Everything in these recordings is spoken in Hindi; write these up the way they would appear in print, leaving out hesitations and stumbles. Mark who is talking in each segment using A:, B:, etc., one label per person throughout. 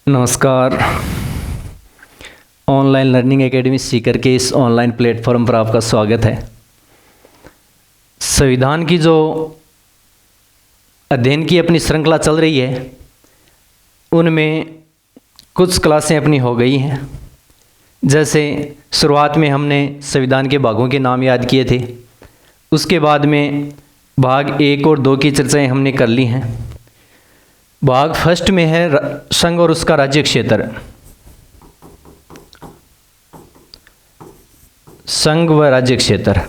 A: नमस्कार। ऑनलाइन लर्निंग एकेडमी सीकर के इस ऑनलाइन प्लेटफॉर्म पर आपका स्वागत है। संविधान की जो अध्ययन की अपनी श्रृंखला चल रही है, उनमें कुछ क्लासें अपनी हो गई हैं। जैसे शुरुआत में हमने संविधान के भागों के नाम याद किए थे, उसके बाद में भाग 1 और 2 की चर्चाएं हमने कर ली हैं। भाग फर्स्ट में है संघ और उसका राज्य क्षेत्र। संघ व राज्य क्षेत्र।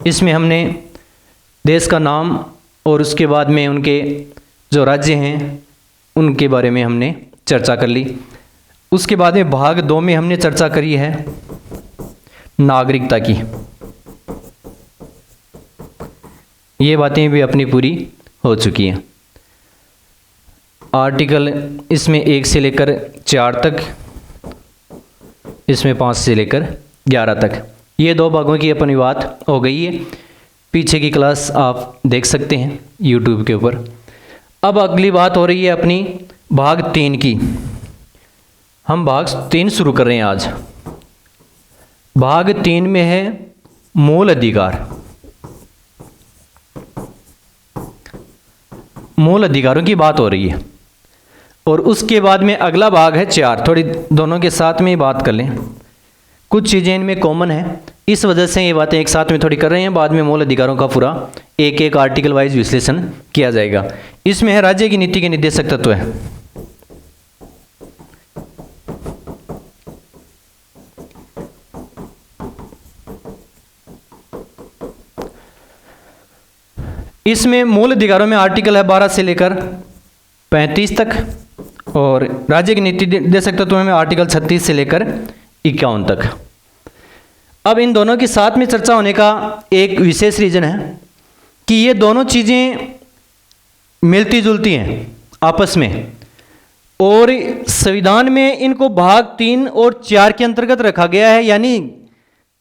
A: इसमें हमने देश का नाम और उसके बाद में उनके जो राज्य हैं उनके बारे में हमने चर्चा कर ली। उसके बाद में भाग 2 में हमने चर्चा करी है नागरिकता की। ये बातें भी अपनी पूरी हो चुकी हैं। आर्टिकल इसमें 1 से लेकर 4 तक, इसमें 5 से लेकर 11 तक, ये 2 भागों की अपनी बात हो गई है। पीछे की क्लास आप देख सकते हैं YouTube के ऊपर। अब अगली बात हो रही है अपनी भाग 3 की। हम भाग 3 शुरू कर रहे हैं आज। भाग 3 में है मूल अधिकार। मूल अधिकारों की बात हो रही है। और उसके बाद में अगला भाग है 4। थोड़ी दोनों के साथ में ही बात कर लें, कुछ चीज़ें इनमें कॉमन है, इस वजह से ये बातें एक साथ में थोड़ी कर रहे हैं। बाद में मूल अधिकारों का पूरा एक एक आर्टिकल वाइज विश्लेषण किया जाएगा। इसमें है राज्य की नीति के निर्देशक तत्व है। इसमें मूल अधिकारों में आर्टिकल है 12 से लेकर 35 तक, और राज्य की नीति निर्देशक तत्वों में आर्टिकल 36 से लेकर 51 तक। अब इन दोनों के साथ में चर्चा होने का एक विशेष रीजन है कि ये दोनों चीज़ें मिलती जुलती हैं आपस में, और संविधान में इनको भाग 3 और 4 के अंतर्गत रखा गया है। यानी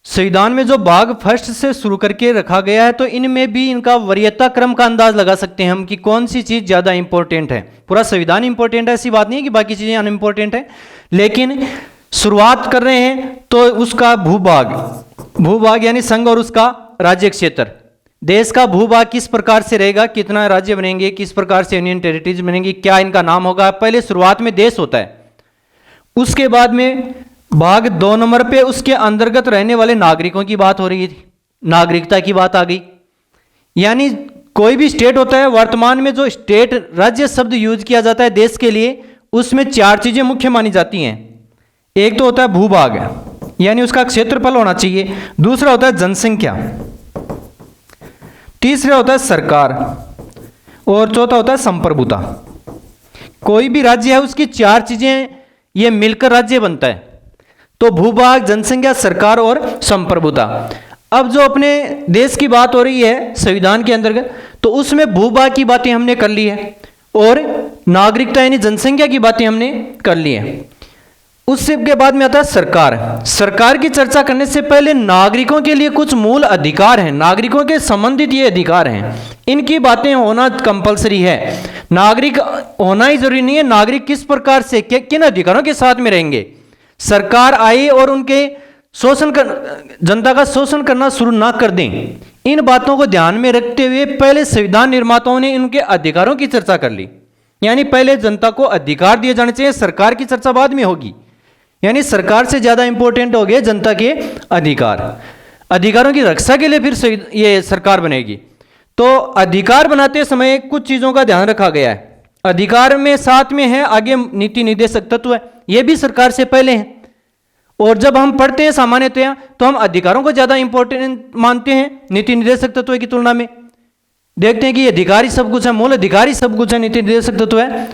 A: संविधान में जो भाग फर्स्ट से शुरू करके रखा गया है, तो इनमें भी इनका वरीयता क्रम का अंदाज लगा सकते हैं हम कि कौन सी चीज़ ज़्यादा इंपॉर्टेंट है। पूरा संविधान इंपॉर्टेंट है, ऐसी बात नहीं है कि बाकी चीज़ें अनइम्पोर्टेंट है, लेकिन शुरुआत कर रहे हैं तो उसका भूभाग यानी संघ और उसका राज्य क्षेत्र, देश का भूभाग किस प्रकार से रहेगा, कितना राज्य बनेंगे, किस प्रकार से यूनियन टेरिटरीज बनेंगी, क्या इनका नाम होगा। पहले शुरुआत में देश होता है, उसके बाद में भाग 2 नंबर पे उसके अंतर्गत रहने वाले नागरिकों की बात हो रही थी, नागरिकता की बात आ गई। यानी कोई भी स्टेट होता है, वर्तमान में जो स्टेट राज्य शब्द यूज किया जाता है देश के लिए, उसमें 4 चीजें मुख्य मानी जाती हैं। एक तो होता है भूभाग, यानी उसका क्षेत्रफल होना चाहिए। दूसरा होता है जनसंख्या। तीसरा होता है सरकार, और चौथा होता है संप्रभुता। कोई भी राज्य है उसकी 4 चीजें ये मिलकर राज्य बनता है। तो भूभाग, जनसंख्या, सरकार और संप्रभुता। अब जो अपने देश की बात हो रही है संविधान के अंतर्गत, तो उसमें भूभाग की बातें हमने कर ली है और नागरिकता यानी जनसंख्या की बातें हमने कर ली है। उससे के बाद में आता है सरकार। सरकार की चर्चा करने से पहले नागरिकों के लिए कुछ मूल अधिकार हैं, नागरिकों के संबंधित ये अधिकार हैं, इनकी बातें होना कंपलसरी है। नागरिक होना ही जरूरी नहीं है, नागरिक किस प्रकार से किन अधिकारों के साथ में रहेंगे। सरकार आए और उनके जनता का शोषण करना शुरू ना कर दें, इन बातों को ध्यान में रखते हुए पहले संविधान निर्माताओं ने इनके अधिकारों की चर्चा कर ली। यानी पहले जनता को अधिकार दिए जाने चाहिए, सरकार की चर्चा बाद में होगी। यानी सरकार से ज्यादा इंपॉर्टेंट हो गए जनता के अधिकार। अधिकारों की रक्षा के लिए फिर ये सरकार बनेगी। तो अधिकार बनाते समय कुछ चीजों का ध्यान रखा गया है। अधिकार में साथ में है आगे नीति निर्देशक तत्व है, ये भी सरकार से पहले हैं। और जब हम पढ़ते हैं सामान्यतया तो हम अधिकारों को ज्यादा इंपॉर्टेंट मानते हैं नीति निर्देशक तत्व की तुलना में। देखते हैं कि अधिकारी सब कुछ है, मूल अधिकारी सब कुछ है, नीति निर्देशक तत्व है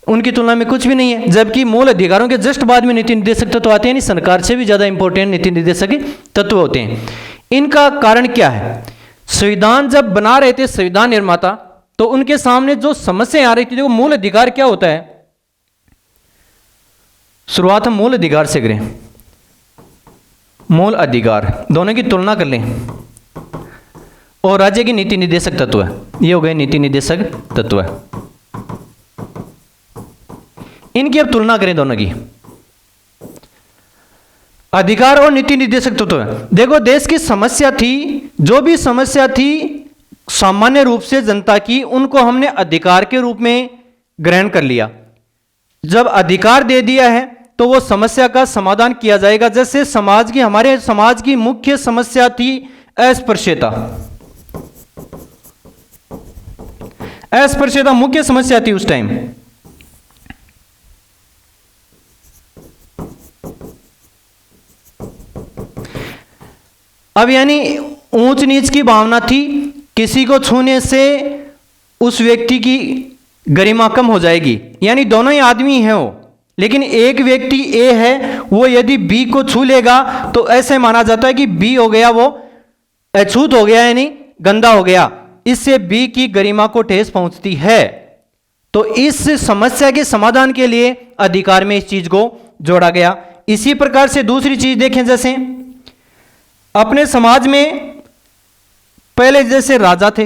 A: उनकी तुलना में कुछ भी नहीं है। जबकि मूल अधिकारों के जस्ट बाद में नीति निर्देशक तत्व आते हैं, सरकार से भी ज्यादा इंपॉर्टेंट नीति निर्देशक तत्व होते हैं। इनका कारण क्या है? संविधान जब बना रहे थे संविधान निर्माता, तो उनके सामने जो समस्या आ रही थी, देखो मूल अधिकार क्या होता है। शुरुआत हम मूल अधिकार से करें। मूल अधिकार दोनों की तुलना कर लें। और राज्य की नीति निर्देशक तत्व। ये हो गए नीति निर्देशक तत्व। इनकी अब तुलना करें दोनों की, अधिकार और नीति निर्देशक तत्व। देखो, देश की समस्या थी, जो भी समस्या थी सामान्य रूप से जनता की, उनको हमने अधिकार के रूप में ग्रहण कर लिया। जब अधिकार दे दिया है तो वो समस्या का समाधान किया जाएगा। जैसे हमारे समाज की मुख्य समस्या थी अस्पृश्यता। अस्पृश्यता मुख्य समस्या थी उस टाइम। अब यानी ऊंच नीच की भावना थी, किसी को छूने से उस व्यक्ति की गरिमा कम हो जाएगी। यानी दोनों ही आदमी हैं वो, लेकिन एक व्यक्ति ए है, वो यदि बी को छू लेगा तो ऐसे माना जाता है कि बी हो गया वो अछूत हो गया, यानी गंदा हो गया। इससे बी की गरिमा को ठेस पहुंचती है। तो इस समस्या के समाधान के लिए अधिकार में इस चीज को जोड़ा गया। इसी प्रकार से दूसरी चीज देखें, जैसे अपने समाज में पहले जैसे राजा थे,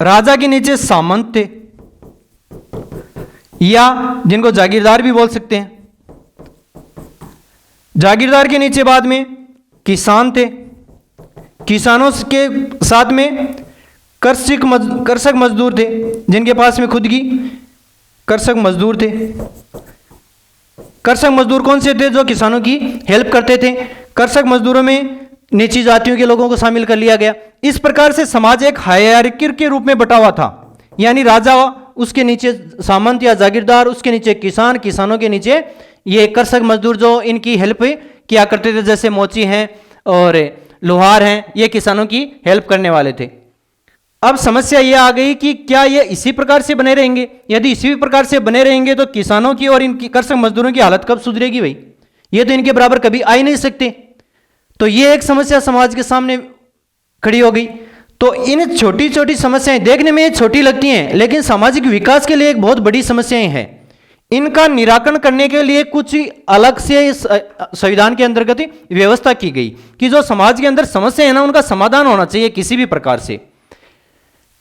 A: राजा के नीचे सामंत थे, या जिनको जागीरदार भी बोल सकते हैं। जागीरदार के नीचे बाद में किसान थे, किसानों के साथ में कृषक मजदूर थे, जिनके पास में खुद की कृषक मजदूर थे। कृषक मजदूर कौन से थे? जो किसानों की हेल्प करते थे। कृषक मजदूरों में नीची जातियों के लोगों को शामिल कर लिया गया। इस प्रकार से समाज एक हायरार्की के रूप में बटा हुआ था, यानी राजा, उसके नीचे सामंत या जागीरदार, उसके नीचे किसान, किसानों के नीचे ये कृषक मजदूर जो इनकी हेल्प किया करते थे, जैसे मोची हैं और लोहार हैं, ये किसानों की हेल्प करने वाले थे। अब समस्या ये आ गई कि क्या ये इसी प्रकार से बने रहेंगे? यदि इसी प्रकार से बने रहेंगे तो किसानों की और इनकी कृषक मजदूरों की हालत कब सुधरेगी भाई? ये तो इनके बराबर कभी आ ही नहीं सकते। तो ये एक समस्या समाज के सामने खड़ी हो गई। तो इन छोटी छोटी समस्याएं देखने में छोटी लगती हैं, लेकिन सामाजिक विकास के लिए एक बहुत बड़ी समस्याएं हैं। इनका निराकरण करने के लिए कुछ अलग से संविधान के अंतर्गत व्यवस्था की गई कि जो समाज के अंदर समस्या है ना, उनका समाधान होना चाहिए किसी भी प्रकार से।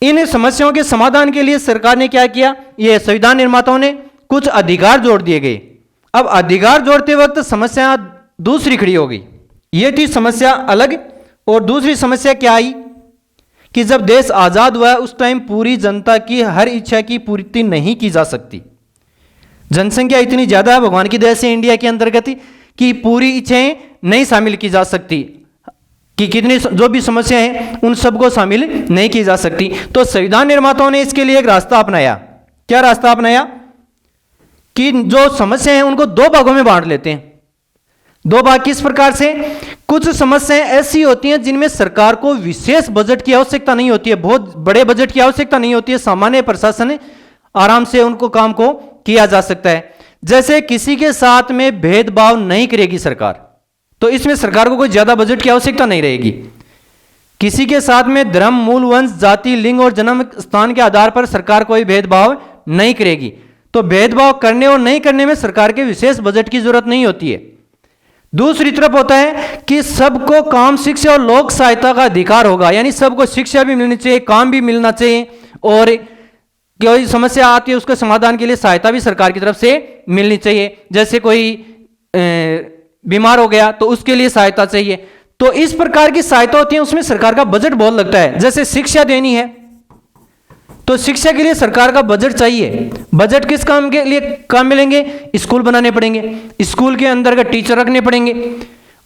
A: इन समस्याओं के समाधान के लिए सरकार ने क्या किया? ये संविधान निर्माताओं ने कुछ अधिकार जोड़ दिए गए। अब अधिकार जोड़ते वक्त समस्या दूसरी खड़ी हो गई। ये थी समस्या अलग। और दूसरी समस्या क्या आई कि जब देश आजाद हुआ उस टाइम पूरी जनता की हर इच्छा की पूर्ति नहीं की जा सकती। जनसंख्या इतनी ज्यादा है भगवान की दया से इंडिया के अंतर्गत कि पूरी इच्छाएं नहीं शामिल की जा सकती, कि कितनी जो भी समस्याएं हैं उन सबको शामिल नहीं की जा सकती। तो संविधान निर्माताओं ने इसके लिए एक रास्ता अपनाया। क्या रास्ता अपनाया? कि जो समस्याएं हैं उनको दो भागों में बांट लेते हैं। दो भाग किस प्रकार से? कुछ समस्याएं ऐसी होती हैं जिनमें सरकार को विशेष बजट की आवश्यकता नहीं होती है, बहुत बड़े बजट की आवश्यकता नहीं होती है, सामान्य प्रशासन आराम से उनको काम को किया जा सकता है। जैसे किसी के साथ में भेदभाव नहीं करेगी सरकार, तो इसमें सरकार को कोई ज्यादा बजट की आवश्यकता नहीं रहेगी। किसी के साथ में धर्म, मूल, वंश, जाति, लिंग और जन्म स्थान के आधार पर सरकार कोई भेदभाव नहीं करेगी। तो भेदभाव करने और नहीं करने में सरकार के विशेष बजट की जरूरत नहीं होती है। दूसरी तरफ होता है कि सबको काम, शिक्षा और लोक सहायता का अधिकार होगा, यानी सबको शिक्षा भी मिलनी चाहिए, काम भी मिलना चाहिए, और कोई समस्या आती है उसके समाधान के लिए सहायता भी सरकार की तरफ से मिलनी चाहिए। जैसे कोई बीमार हो गया तो उसके लिए सहायता चाहिए। तो इस प्रकार की सहायता होती है, उसमें सरकार का बजट बहुत लगता है। जैसे शिक्षा देनी है तो शिक्षा के लिए सरकार का बजट चाहिए। बजट किस काम के लिए काम मिलेंगे? स्कूल बनाने पड़ेंगे, स्कूल के अंदर का टीचर रखने पड़ेंगे,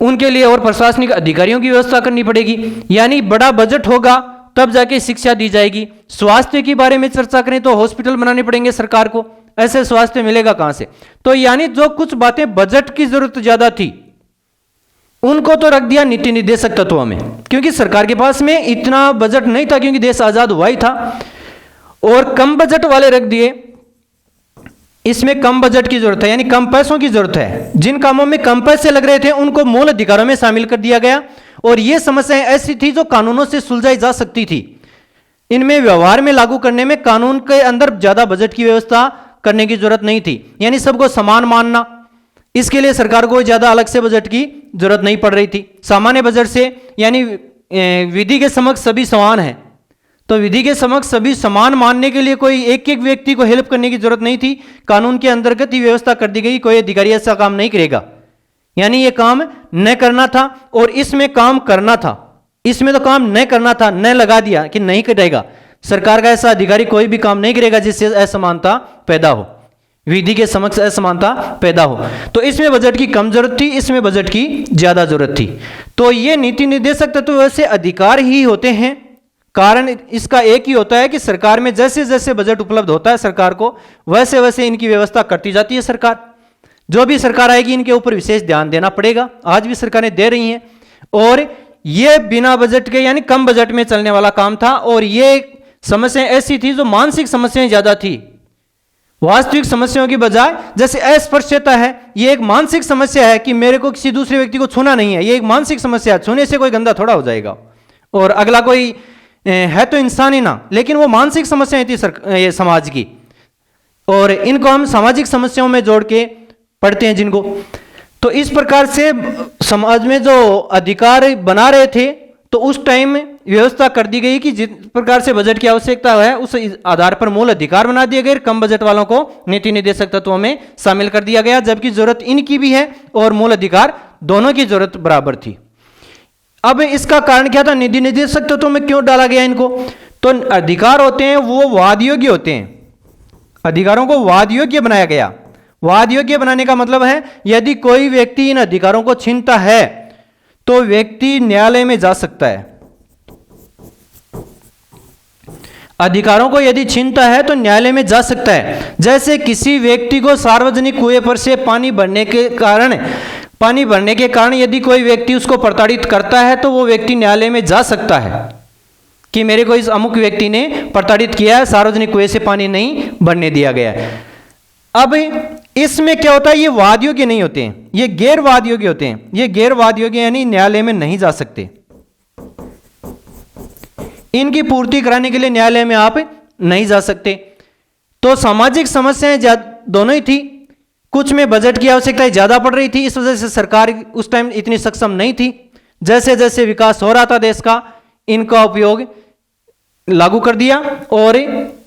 A: उनके लिए और प्रशासनिक अधिकारियों की व्यवस्था करनी पड़ेगी। यानी बड़ा बजट होगा तब जाके शिक्षा दी जाएगी। स्वास्थ्य के बारे में चर्चा करें तो हॉस्पिटल बनाने पड़ेंगे सरकार को, ऐसे स्वास्थ्य मिलेगा कहां से? तो यानी जो कुछ बातें बजट की जरूरत ज्यादा थी उनको तो रख दिया नीति निर्देशक तत्वों में, क्योंकि सरकार के पास में इतना बजट नहीं था, क्योंकि देश आजाद हुआ ही था। और कम बजट वाले रख दिए, इसमें कम बजट की जरूरत है, यानी कम पैसों की जरूरत है। जिन कामों में कम पैसे लग रहे थे उनको मूल अधिकारों में शामिल कर दिया गया। और ये समस्याएं ऐसी थी जो कानूनों से सुलझाई जा सकती थी। इनमें व्यवहार में लागू करने में कानून के अंदर ज्यादा बजट की व्यवस्था करने की जरूरत नहीं थी, यानी सबको समान मानना, इसके लिए सरकार को ज्यादा अलग से बजट की जरूरत नहीं पड़ रही थी। सामान्य बजट से, यानी विधि के समक्ष सभी समान हैं, तो विधि के समक्ष सभी समान मानने के लिए कोई एक एक व्यक्ति को हेल्प करने की जरूरत नहीं थी। कानून के अंतर्गत ही व्यवस्था कर दी गई, कोई अधिकारी ऐसा काम नहीं करेगा। यानी ये काम न करना था और इसमें काम करना था, इसमें तो काम न करना था, न लगा दिया कि नहीं करेगा। सरकार का ऐसा अधिकारी कोई भी काम नहीं करेगा जिससे असमानता पैदा हो, विधि के समक्ष असमानता पैदा हो। तो इसमें बजट की कम जरूरत थी, इसमें बजट की ज्यादा जरूरत थी। तो ये नीति निर्देशक तत्व वैसे अधिकार ही होते हैं। कारण इसका एक ही होता है कि सरकार में जैसे जैसे बजट उपलब्ध होता है सरकार को, वैसे वैसे इनकी व्यवस्था करती जाती है सरकार। जो भी सरकार आएगी इनके ऊपर विशेष ध्यान देना पड़ेगा, आज भी सरकारें दे रही हैं। और ये बिना बजट के यानी कम बजट में चलने वाला काम था। और ये समस्याएं ऐसी थी जो मानसिक समस्याएं ज्यादा थी, वास्तविक समस्याओं की बजाय। जैसे अस्पृश्यता है, ये एक मानसिक समस्या है कि मेरे को किसी दूसरे व्यक्ति को छूना नहीं है, ये एक मानसिक समस्या है। छूने से कोई गंदा थोड़ा हो जाएगा और अगला कोई है तो इंसान ही ना, लेकिन वो मानसिक समस्याएं थी ये समाज की। और इनको हम सामाजिक समस्याओं में जोड़ के पढ़ते हैं जिनको। तो इस प्रकार से समाज में जो अधिकार बना रहे थे, तो उस टाइम व्यवस्था कर दी गई कि जिस प्रकार से बजट की आवश्यकता है उस आधार पर मूल अधिकार बना दिए गए। कम बजट वालों को नीति निर्देशक तत्वों में शामिल कर दिया गया, जबकि जरूरत इनकी भी है और मूल अधिकार दोनों की जरूरत बराबर थी। अब इसका कारण क्या था, नीति निर्देशक तत्वों में क्यों डाला गया इनको? तो अधिकार होते हैं वो वाद योग्य होते हैं, अधिकारों को वाद योग्य बनाया गया। वाद योग्य बनाने का मतलब है यदि कोई व्यक्ति इन अधिकारों को छीनता है तो व्यक्ति न्यायालय में जा सकता है। अधिकारों को यदि छीनता है तो न्यायालय में जा सकता है। जैसे किसी व्यक्ति को सार्वजनिक कुएं पर से पानी भरने के कारण यदि कोई व्यक्ति उसको प्रताड़ित करता है तो वो व्यक्ति न्यायालय में जा सकता है कि मेरे को इस अमुक व्यक्ति ने प्रताड़ित किया है, सार्वजनिक कुएं से पानी नहीं भरने दिया गया है। अब इसमें क्या होता है, ये वाद योग्य नहीं होते हैं, ये गैर वाद योग्य होते हैं। ये गैर वाद योग्य यानी न्यायालय में नहीं जा सकते। इनकी पूर्ति कराने के लिए न्यायालय में आप नहीं जा सकते। तो सामाजिक समस्याएं दोनों ही थी, कुछ में बजट की आवश्यकता ज्यादा पड़ रही थी, इस वजह से सरकार उस टाइम इतनी सक्षम नहीं थी। जैसे जैसे विकास हो रहा था देश का, इनका उपयोग लागू कर दिया और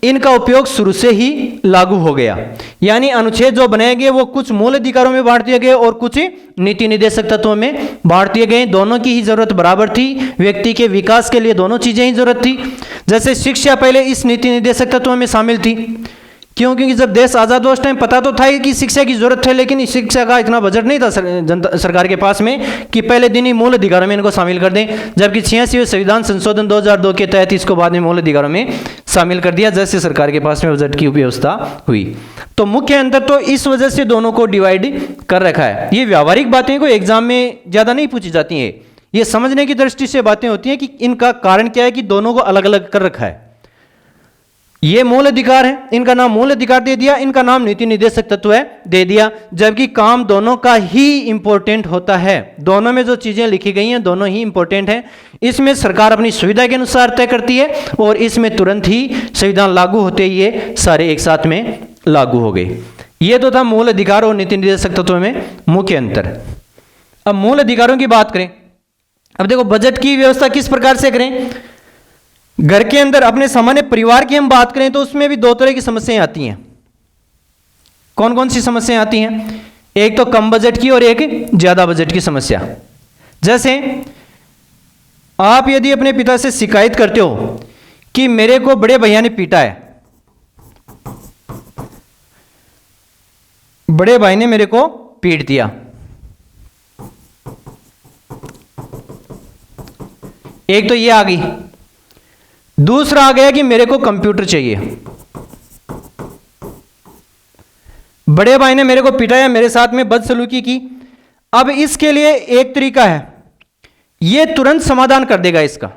A: इनका उपयोग शुरू से ही लागू हो गया। यानी अनुच्छेद जो बनाए गए वो कुछ मूल अधिकारों में बांट दिए गए और कुछ नीति निर्देशक तत्वों में बांट दिए गए। दोनों की ही जरूरत बराबर थी, व्यक्ति के विकास के लिए दोनों चीजें ही जरूरत थी। जैसे शिक्षा पहले इस नीति निर्देशक तत्वों में शामिल थी, क्योंकि जब देश आज़ाद हुआ उस टाइम पता तो था कि शिक्षा की जरूरत है, लेकिन इस शिक्षा का इतना बजट नहीं था सरकार के पास में कि पहले दिन ही मूल अधिकारों में इनको शामिल कर दें। जबकि 86वें संविधान संशोधन 2002 के तहत इसको बाद में मूल अधिकारों में शामिल कर दिया, जैसे सरकार के पास में बजट की व्यवस्था हुई। तो मुख्य अंतर तो इस वजह से दोनों को डिवाइड कर रखा है। ये व्यावहारिक बातें को एग्जाम में ज़्यादा नहीं पूछी जाती हैं, ये समझने की दृष्टि से बातें होती हैं कि इनका कारण क्या है कि दोनों को अलग अलग कर रखा है। ये मूल अधिकार है, इनका नाम मूल अधिकार दे दिया, इनका नाम नीति निर्देशक तत्व है दे दिया, जबकि काम दोनों का ही इंपॉर्टेंट होता है। दोनों में जो चीजें लिखी गई हैं दोनों ही इंपॉर्टेंट हैं। इसमें सरकार अपनी सुविधा के अनुसार तय करती है और इसमें तुरंत ही संविधान लागू होते ही ये सारे एक साथ में लागू हो गए। ये तो था मूल अधिकार और नीति निर्देशक तत्व में मुख्य अंतर। अब मूल अधिकारों की बात करें। अब देखो बजट की व्यवस्था किस प्रकार से करें। घर के अंदर अपने सामान्य परिवार की हम बात करें तो उसमें भी दो तरह की समस्याएं आती हैं। कौन कौन सी समस्याएं आती हैं? एक तो कम बजट की और एक ज्यादा बजट की समस्या। जैसे आप यदि अपने पिता से शिकायत करते हो कि मेरे को बड़े भैया ने पीटा है, बड़े भाई ने मेरे को पीट दिया, एक तो ये आ गई। दूसरा आ गया कि मेरे को कंप्यूटर चाहिए। बड़े भाई ने मेरे को पिटाया, मेरे साथ में बदसलूकी की। अब इसके लिए एक तरीका है, ये तुरंत समाधान कर देगा इसका।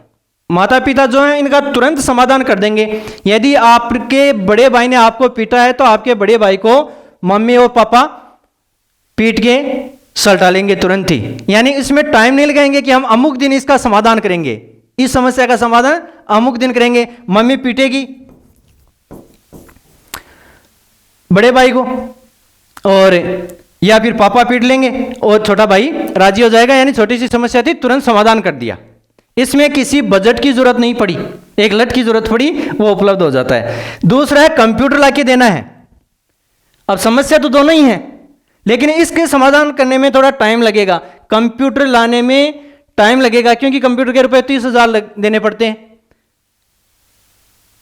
A: माता पिता जो हैं इनका तुरंत समाधान कर देंगे। यदि आपके बड़े भाई ने आपको पीटा है तो आपके बड़े भाई को मम्मी और पापा पीट के सल्टा लेंगे तुरंत ही। यानी इसमें टाइम नहीं लगाएंगे कि हम अमुक दिन इसका समाधान करेंगे, इस समस्या का समाधान अमुक दिन करेंगे। मम्मी पीटेगी बड़े भाई को और या फिर पापा पीट लेंगे और छोटा भाई राजी हो जाएगा। यानी छोटी सी समस्या थी तुरंत समाधान कर दिया। इसमें किसी बजट की जरूरत नहीं पड़ी, एक लट की जरूरत पड़ी, वो उपलब्ध हो जाता है। दूसरा है कंप्यूटर लाके देना है। अब समस्या तो दोनों ही है, लेकिन इसके समाधान करने में थोड़ा टाइम लगेगा, कंप्यूटर लाने में टाइम लगेगा, क्योंकि कंप्यूटर के रुपए 30,000 देने पड़ते हैं।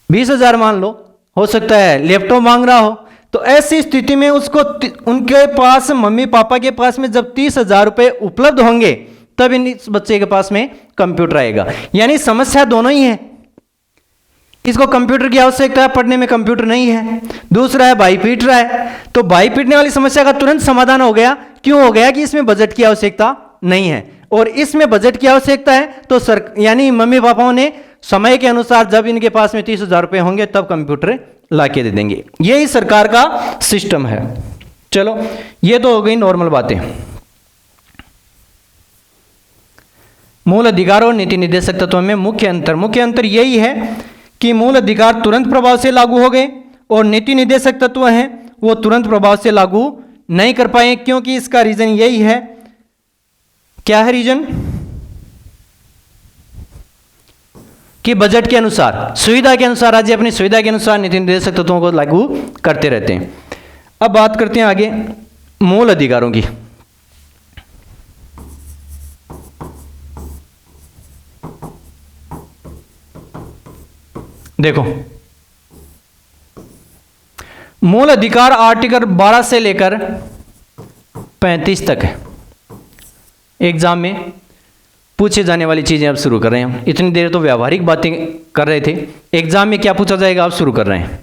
A: 20,000 मान लो, हो सकता है लैपटॉप मांग रहा हो, तो ऐसी स्थिति में उसको उनके पास, मम्मी पापा के पास में जब 30,000 रुपए उपलब्ध होंगे तब इस बच्चे के पास में कंप्यूटर आएगा। यानी समस्या दोनों ही है, इसको कंप्यूटर की आवश्यकता है, पढ़ने में कंप्यूटर नहीं है। दूसरा है भाई पीट रहा है, तो भाई पीटने वाली समस्या का तुरंत समाधान हो गया। क्यों हो गया? कि इसमें बजट की आवश्यकता नहीं है, और इसमें बजट की आवश्यकता है तो यानी मम्मी पापाओं ने समय के अनुसार जब इनके पास में 30,000 रुपए होंगे तब कंप्यूटर लाके दे देंगे। यही सरकार का सिस्टम है। चलो, ये तो हो गई नॉर्मल बातें। मूल अधिकार और नीति निर्देशक तत्वों में मुख्य अंतर यही है कि मूल अधिकार तुरंत प्रभाव से लागू हो गए और नीति निर्देशक तत्व हैं वो तुरंत प्रभाव से लागू नहीं कर पाए। क्योंकि इसका रीजन यही है, क्या है रीजन? कि बजट के अनुसार, सुविधा के अनुसार, राज्य अपनी सुविधा के अनुसार नीति निर्देशक तत्वों को लागू करते रहते हैं। अब बात करते हैं आगे मूल अधिकारों की। देखो, मूल अधिकार आर्टिकल 12 से लेकर 35 तक है। एग्जाम में पूछे जाने वाली चीजें अब शुरू कर रहे हैं हम। इतनी देर तो व्यावहारिक बातें कर रहे थे, एग्जाम में क्या पूछा जाएगा अब शुरू कर रहे हैं।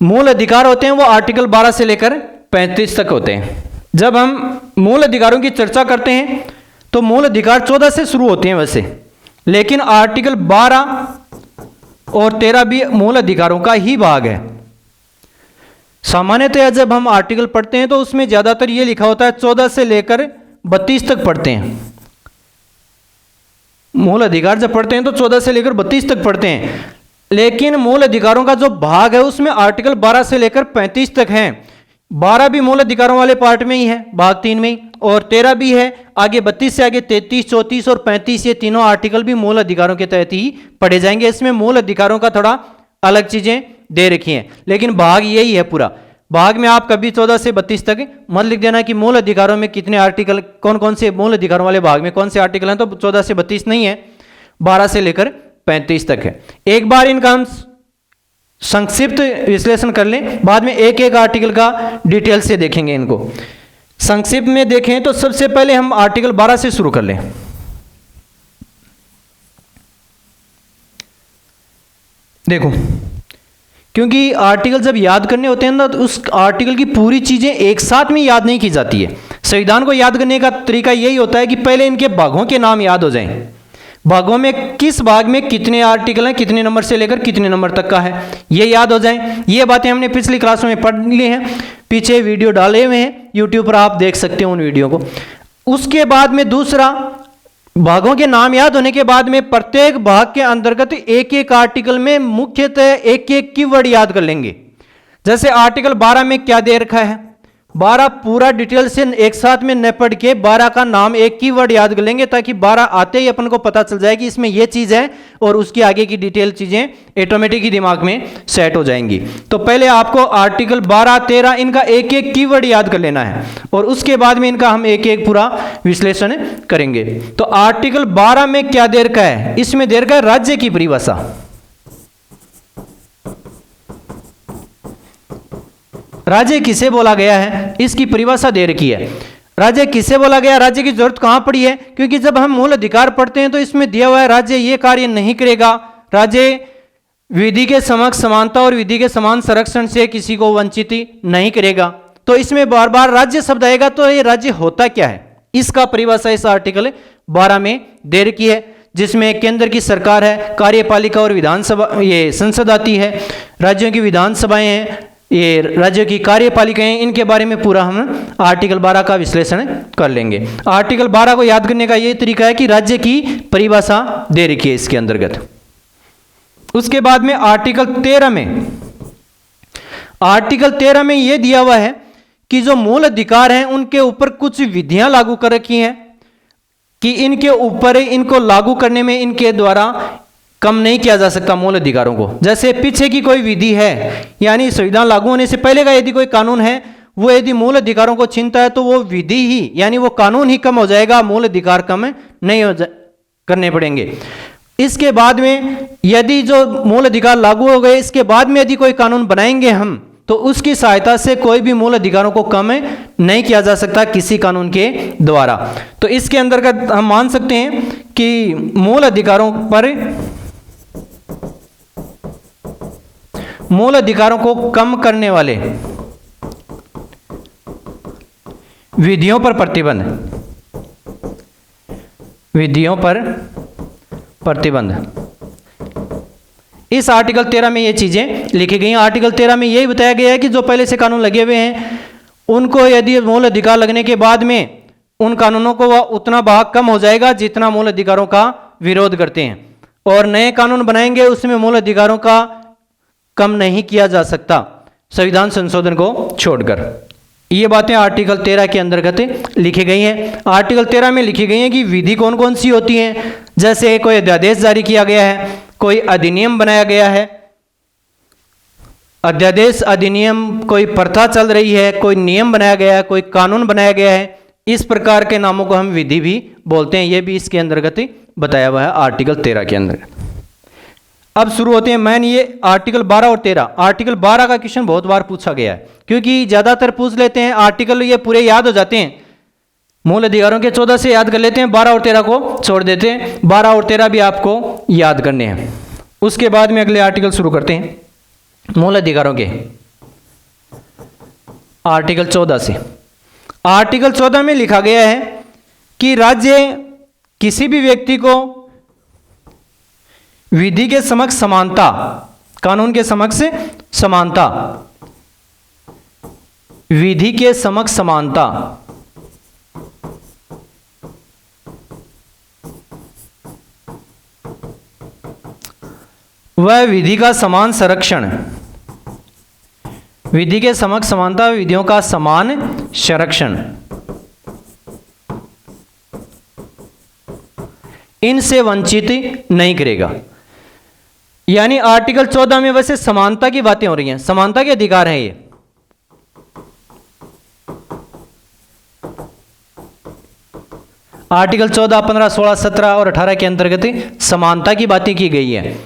A: मूल अधिकार होते हैं वो आर्टिकल 12 से लेकर 35 तक होते हैं। जब हम मूल अधिकारों की चर्चा करते हैं तो मूल अधिकार 14 से शुरू होते हैं वैसे, लेकिन आर्टिकल 12 और 13 भी मूल अधिकारों का ही भाग है। सामान्यतः जब हम आर्टिकल पढ़ते हैं तो उसमें ज्यादातर ये लिखा होता है 14 से लेकर 32 तक पढ़ते हैं। मूल अधिकार जब पढ़ते हैं तो 14 से लेकर 32 तक पढ़ते हैं, लेकिन मूल अधिकारों का जो भाग है उसमें आर्टिकल 12 से लेकर 35 तक है। 12 भी मूल अधिकारों वाले पार्ट में ही है, भाग 3 में ही, और 13 भी है। आगे 32 से आगे 33, 34 और 35 ये तीनों आर्टिकल भी मूल अधिकारों के तहत ही पढ़े जाएंगे। इसमें मूल अधिकारों का थोड़ा अलग चीजें दे रखी हैं, लेकिन भाग यही है पूरा। भाग में आप कभी 14 से 32 तक मत लिख देना कि मूल अधिकारों में कितने आर्टिकल, कौन कौन से मूल अधिकारों वाले भाग में कौन से आर्टिकल हैं, तो 14 से 32 नहीं है, 12 से लेकर 35 तक है। एक बार इनका हम संक्षिप्त विश्लेषण कर लें, बाद में एक एक आर्टिकल का डिटेल से देखेंगे। इनको संक्षिप्त में देखें तो सबसे पहले हम आर्टिकल 12 से शुरू कर लें। देखो, क्योंकि आर्टिकल जब याद करने होते हैं ना तो उस आर्टिकल की पूरी चीजें एक साथ में याद नहीं की जाती है। संविधान को याद करने का तरीका यही होता है कि पहले इनके भागों के नाम याद हो जाएं। भागों में किस भाग में कितने आर्टिकल हैं, कितने नंबर से लेकर कितने नंबर तक का है, ये याद हो जाएं। ये बातें हमने पिछली क्लास में पढ़ ली हैं, पीछे वीडियो डाले हुए हैं यूट्यूब पर, आप देख सकते हो उन वीडियो को। उसके बाद में दूसरा, भागों के नाम याद होने के बाद में प्रत्येक भाग के अंतर्गत एक एक आर्टिकल में मुख्यतः एक एक कीवर्ड याद कर लेंगे। जैसे आर्टिकल 12 में क्या दे रखा है, 12 पूरा डिटेल से एक साथ में न पढ़ के 12 का नाम एक कीवर्ड याद कर लेंगे, ताकि 12 आते ही अपन को पता चल जाए कि इसमें यह चीज है, और उसकी आगे की डिटेल चीजें ऑटोमेटिक ही दिमाग में सेट हो जाएंगी। तो पहले आपको आर्टिकल 12, 13 इनका एक एक कीवर्ड याद कर लेना है, और उसके बाद में इनका हम एक एक पूरा विश्लेषण करेंगे। तो आर्टिकल 12 में क्या दे रखा है, इसमें दे रखा है राज्य की परिभाषा। राज्य किसे बोला गया है, इसकी परिभाषा दे रखी है। राज्य किसे बोला गया, राज्य की जरूरत कहां पड़ी है, क्योंकि जब हम मूल अधिकार पढ़ते हैं तो इसमें दिया हुआ है राज्य ये कार्य नहीं करेगा, राज्य विधि के समक्ष समानता और विधि के समान संरक्षण से किसी को वंचित नहीं करेगा। तो इसमें बार बार राज्य शब्द आएगा, तो ये राज्य होता क्या है, इसका परिभाषा इस आर्टिकल 12 में दे रखी है, जिसमें केंद्र की सरकार है, कार्यपालिका और विधानसभा, ये संसद आती है, राज्यों की विधानसभाएं हैं, ये राज्यों की कार्यपालिकाएं, इनके बारे में पूरा हम आर्टिकल 12 का विश्लेषण कर लेंगे। आर्टिकल 12 को याद करने का ये तरीका है कि राज्य की परिभाषा दे रखी है इसके अंतर्गत। उसके बाद में आर्टिकल 13 में यह दिया हुआ है कि जो मूल अधिकार हैं उनके ऊपर कुछ विधियां लागू कर रखी हैं, कि इनके ऊपर इनको लागू करने में इनके द्वारा कम नहीं किया जा सकता मूल अधिकारों को। जैसे पीछे की कोई विधि है, यानी संविधान लागू होने से पहले का यदि कोई कानून है, वो यदि मूल अधिकारों को छीनता है तो वो विधि ही, यानी वो कानून ही कम हो जाएगा, मूल अधिकार कम नहीं करने पड़ेंगे। इसके बाद में यदि जो मूल अधिकार लागू हो गए, इसके बाद में यदि कोई कानून बनाएंगे हम, तो उसकी सहायता से कोई भी मूल अधिकारों को कम नहीं किया जा सकता किसी कानून के द्वारा। तो इसके अंतर्गत हम मान सकते हैं कि मूल अधिकारों को कम करने वाले विधियों पर प्रतिबंध इस आर्टिकल 13 में ये चीजें लिखी गई हैं। आर्टिकल 13 में यही बताया गया है कि जो पहले से कानून लगे हुए हैं, उनको यदि मूल अधिकार लगने के बाद में उन कानूनों को वह उतना भाग कम हो जाएगा जितना मूल अधिकारों का विरोध करते हैं, और नए कानून बनाएंगे उसमें मूल अधिकारों का कम नहीं किया जा सकता संविधान संशोधन को छोड़कर। ये बातें आर्टिकल 13 के अंतर्गत लिखी गई हैं। आर्टिकल 13 में लिखी गई हैं कि विधि कौन कौन सी होती हैं। जैसे कोई अध्यादेश जारी किया गया है, कोई अधिनियम बनाया गया है, अध्यादेश अधिनियम, कोई प्रथा चल रही है, कोई नियम बनाया गया है, कोई कानून बनाया गया है, इस प्रकार के नामों को हम विधि भी बोलते हैं। ये भी इसके अंतर्गत बताया हुआ है आर्टिकल 13 के अंतर्गत। अब शुरू होते हैं मैन ये आर्टिकल 12 और 13। आर्टिकल 12 का क्वेश्चन बहुत बार पूछा गया है, क्योंकि ज्यादातर पूछ लेते हैं आर्टिकल, ये पूरे याद हो जाते हैं, मूल अधिकारों के 14 से याद कर लेते हैं, 12 और 13 को छोड़ देते हैं। 12 और 13 भी आपको याद करने हैं। उसके बाद में अगले आर्टिकल शुरू करते हैं मूल अधिकारों के। आर्टिकल 14 से, आर्टिकल 14 में लिखा गया है कि राज्य किसी भी व्यक्ति को विधि के समक्ष समानता, कानून के समक्ष समानता, विधि के समक्ष समानता, वह विधि का समान संरक्षण, विधि के समक्ष समानता, विधियों का समान संरक्षण, इनसे वंचित नहीं करेगा। यानी आर्टिकल 14 में वैसे समानता की बातें हो रही हैं, समानता के अधिकार हैं ये। आर्टिकल 14, 15, 16, 17 और 18 के अंतर्गत समानता की बातें की गई है।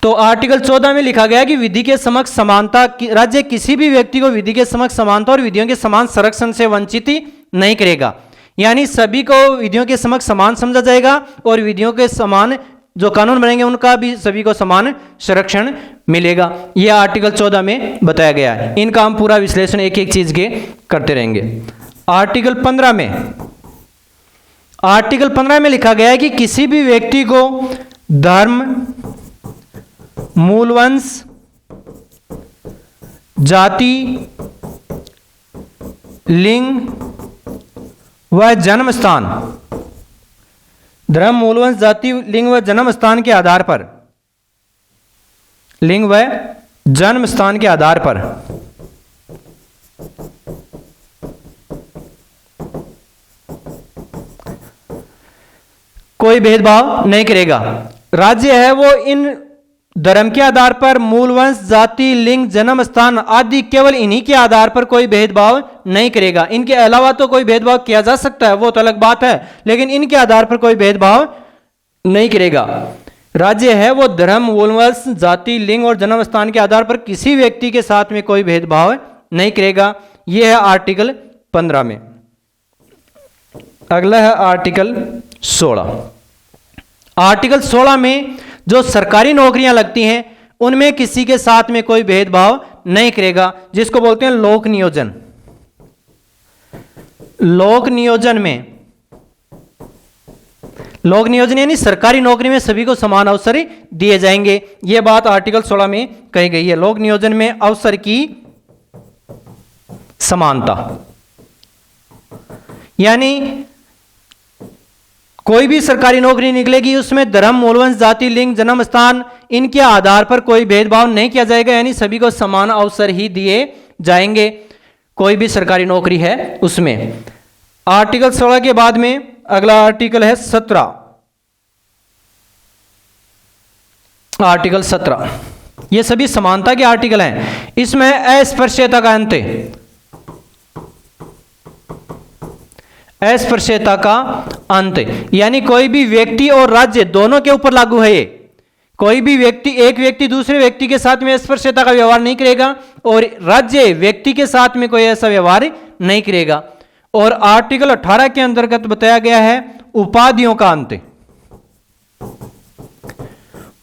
A: तो आर्टिकल 14 में लिखा गया कि विधि के समक्ष समानता, राज्य किसी भी व्यक्ति को विधि के समक्ष समानता और विधियों के समान संरक्षण से वंचित नहीं करेगा। यानी सभी को विधियों के समक्ष समान समझा जाएगा और विधियों के समान जो कानून बनेंगे उनका भी सभी को समान संरक्षण मिलेगा। यह आर्टिकल 14 में बताया गया है। इनका हम पूरा विश्लेषण एक एक चीज के करते रहेंगे। आर्टिकल 15 में, आर्टिकल 15 में लिखा गया है कि किसी भी व्यक्ति को धर्म, मूलवंश, जाति, लिंग व जन्म स्थान, धर्म, मूलवंश, जाति, लिंग व जन्म स्थान के आधार पर, लिंग व जन्म स्थान के आधार पर कोई भेदभाव नहीं करेगा। राज्य है वो इन धर्म के आधार पर, मूलवंश, जाति, लिंग, जन्म स्थान आदि केवल इन्हीं के आधार पर कोई भेदभाव नहीं करेगा। इनके अलावा तो कोई भेदभाव किया जा सकता है, वो तो अलग बात है, लेकिन इनके आधार पर कोई भेदभाव नहीं करेगा। राज्य है वो धर्म, मूलवंश, जाति, लिंग और जन्म स्थान के आधार पर किसी व्यक्ति के साथ में कोई भेदभाव नहीं करेगा। यह है आर्टिकल 15 में। अगला है आर्टिकल 16। आर्टिकल 16 में जो सरकारी नौकरियां लगती हैं उनमें किसी के साथ में कोई भेदभाव नहीं करेगा, जिसको बोलते हैं लोक नियोजन। लोक नियोजन में, लोक नियोजन यानी सरकारी नौकरी में सभी को समान अवसर दिए जाएंगे। यह बात आर्टिकल 16 में कही गई है। लोक नियोजन में अवसर की समानता, यानी कोई भी सरकारी नौकरी निकलेगी उसमें धर्म, मूलवंश, जाति, लिंग, जन्म स्थान इनके आधार पर कोई भेदभाव नहीं किया जाएगा, यानी सभी को समान अवसर ही दिए जाएंगे। कोई भी सरकारी नौकरी है उसमें। आर्टिकल 16 के बाद में अगला आर्टिकल है 17, आर्टिकल 17। ये सभी समानता के आर्टिकल हैं। इसमें अस्पृश्यता का अंत है, अस्पृश्यता का अंत, यानी कोई भी व्यक्ति और राज्य दोनों के ऊपर लागू है ये। कोई भी व्यक्ति, एक व्यक्ति दूसरे व्यक्ति के साथ में अस्पृश्यता का व्यवहार नहीं करेगा और राज्य व्यक्ति के साथ में कोई ऐसा व्यवहार नहीं करेगा। और आर्टिकल 18 के अंतर्गत बताया गया है उपाधियों का अंत,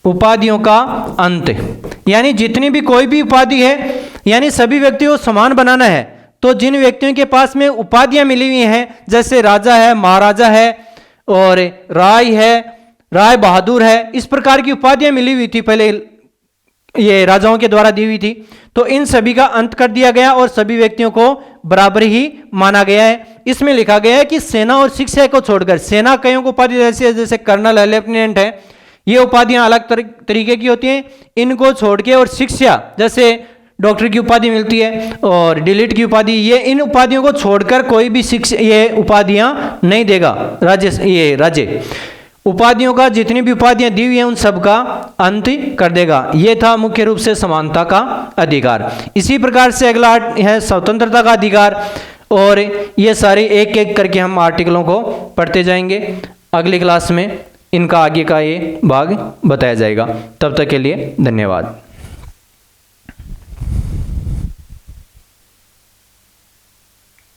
A: उपाधियों का अंत, यानी जितनी भी कोई भी उपाधि है, यानी सभी व्यक्तियों को समान बनाना है। तो जिन व्यक्तियों के पास में उपाधियां मिली हुई हैं, जैसे राजा है, महाराजा है और राय है, राय बहादुर है, इस प्रकार की उपाधियां मिली हुई थी पहले, ये राजाओं के द्वारा दी हुई थी, तो इन सभी का अंत कर दिया गया और सभी व्यक्तियों को बराबर ही माना गया है। इसमें लिखा गया है कि सेना और शिक्षा को छोड़कर, सेना कईयों को उपाधि जैसे कर्नल है, लेफ्टिनेंट है, ये उपाधियां अलग तरीके की होती हैं, इनको छोड़ के, और शिक्षा जैसे डॉक्टर की उपाधि मिलती है और डिलीट की उपाधि, ये इन उपाधियों को छोड़कर कोई भी शिक्षा ये उपाधियां नहीं देगा राज्य उपाधियों का, जितनी भी उपाधियां दी हुई हैं उन सब का अंत कर देगा। ये था मुख्य रूप से समानता का अधिकार। इसी प्रकार से अगला है स्वतंत्रता का अधिकार, और ये सारे एक एक करके हम आर्टिकलों को पढ़ते जाएंगे। अगली क्लास में इनका आगे का ये भाग बताया जाएगा। तब तक के लिए धन्यवाद।